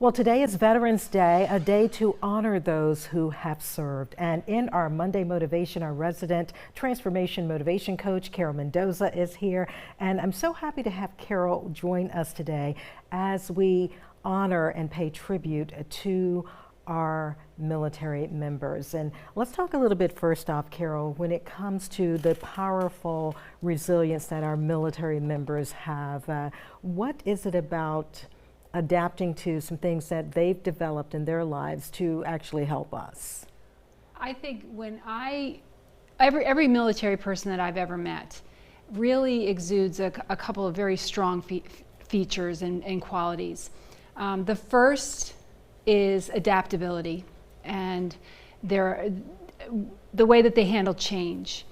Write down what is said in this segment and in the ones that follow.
Well, today is Veterans Day, a day to honor those who have served. And in our Monday Motivation, our resident transformation motivation coach, Carole Mendoza, is here. And I'm so happy to have Carole join us today as we honor and pay tribute to our military members. And let's talk a little bit first off, Carole, when it comes to the powerful resilience that our military members have. What is it about adapting to some things that they've developed in their lives to actually help us? I think every military person that I've ever met really exudes a couple of very strong features and qualities. The first is adaptability and the way that they handle change.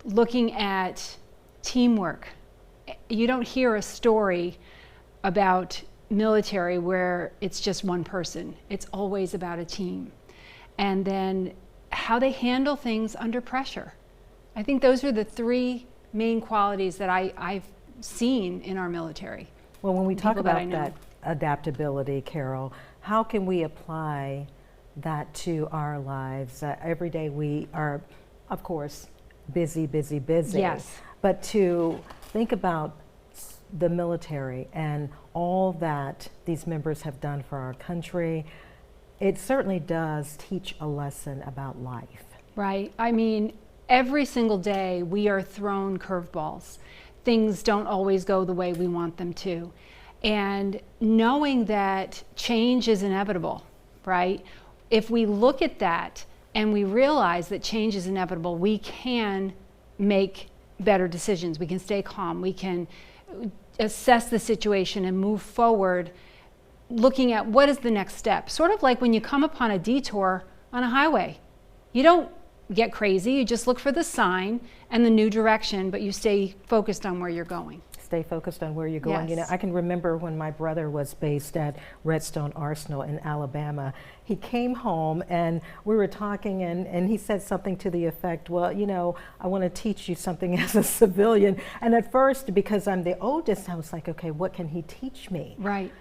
Looking at teamwork. You don't hear a story about military where it's just one person. It's always about a team. And then how they handle things under pressure. I think those are the three main qualities that I've seen in our military. Well, when we talk about that adaptability, Carole, how can we apply that to our lives? Every day we are, of course, busy. Yes. But to think about the military and all that these members have done for our country, it certainly does teach a lesson about life. Right. I mean, every single day we are thrown curveballs. Things don't always go the way we want them to. And knowing that change is inevitable, right? If we look at that and we realize that change is inevitable, we can make better decisions. We can stay calm. We can assess the situation and move forward, looking at what is the next step. Sort of like when you come upon a detour on a highway. You don't get crazy, you just look for the sign and the new direction, but you stay focused on where you're going. Stay focused on where you're going. Yes. You know, I can remember when my brother was based at Redstone Arsenal in Alabama. He came home and we were talking and he said something to the effect, well, you know, I want to teach you something as a civilian. And at first, because I'm the oldest, I was like, okay, what can he teach me? Right.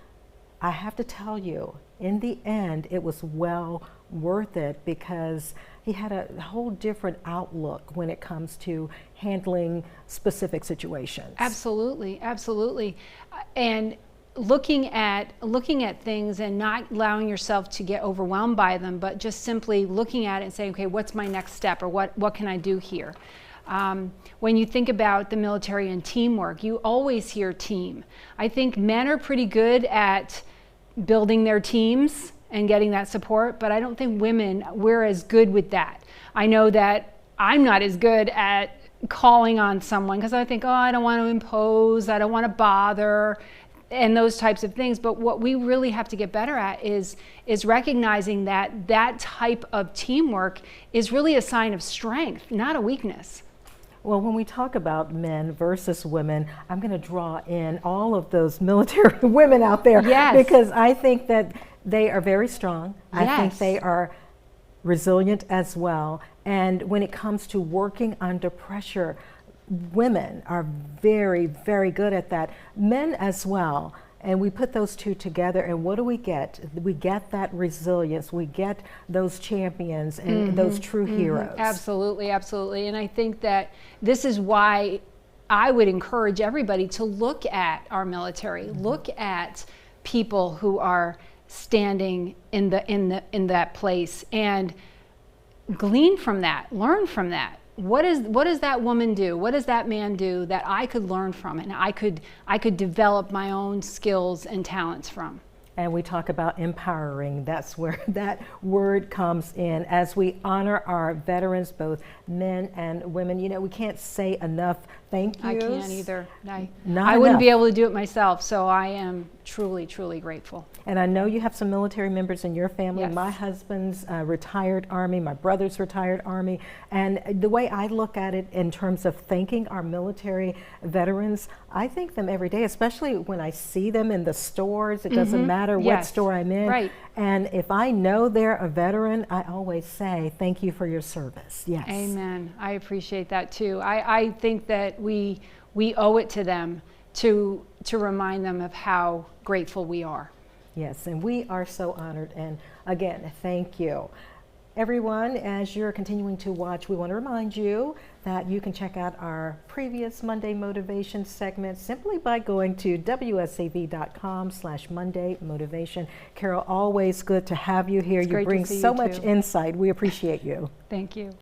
I have to tell you, in the end, it was well worth it because he had a whole different outlook when it comes to handling specific situations. Absolutely, absolutely. And looking at things and not allowing yourself to get overwhelmed by them, but just simply looking at it and saying, okay, what's my next step, or what can I do here? When you think about the military and teamwork, you always hear team. I think men are pretty good at building their teams and getting that support, but I don't think women, we're as good with that. I know that I'm not as good at calling on someone because I think, oh, I don't want to impose, I don't want to bother, and those types of things. But what we really have to get better at is recognizing that that type of teamwork is really a sign of strength, not a weakness. Well, when we talk about men versus women, I'm going to draw in all of those military women out there. Yes. Because I think that they are very strong. Yes. I think they are resilient as well. And when it comes to working under pressure, women are very, very good at that. Men as well. And we put those two together, and what do we get? We get that resilience. We get those champions and those true heroes. Absolutely, absolutely. And I think that this is why I would encourage everybody to look at our military, look at people who are standing in that place, and glean from that, learn from that. What does that woman do? What does that man do that I could learn from, and I could develop my own skills and talents from? And we talk about empowering. That's where that word comes in as we honor our veterans, both men and women. You know, we can't say enough thank yous. I can't either. I Not wouldn't enough. be able to do it myself, so I am truly, truly grateful. And I know you have some military members in your family. Yes. My husband's retired Army, my brother's retired Army. And the way I look at it in terms of thanking our military veterans, I thank them every day, especially when I see them in the stores. It doesn't matter what Yes. store I'm in. Right. And if I know they're a veteran, I always say, thank you for your service. Yes. Amen. I appreciate that too. I think that we owe it to them to remind them of how grateful we are. Yes, and we are so honored. And again, thank you. Everyone, as you're continuing to watch, we want to remind you that you can check out our previous Monday Motivation segments simply by going to wsav.com/Monday Motivation. Carole, always good to have you here. It's You great to bring see so you much too. insight. We appreciate you. Thank you.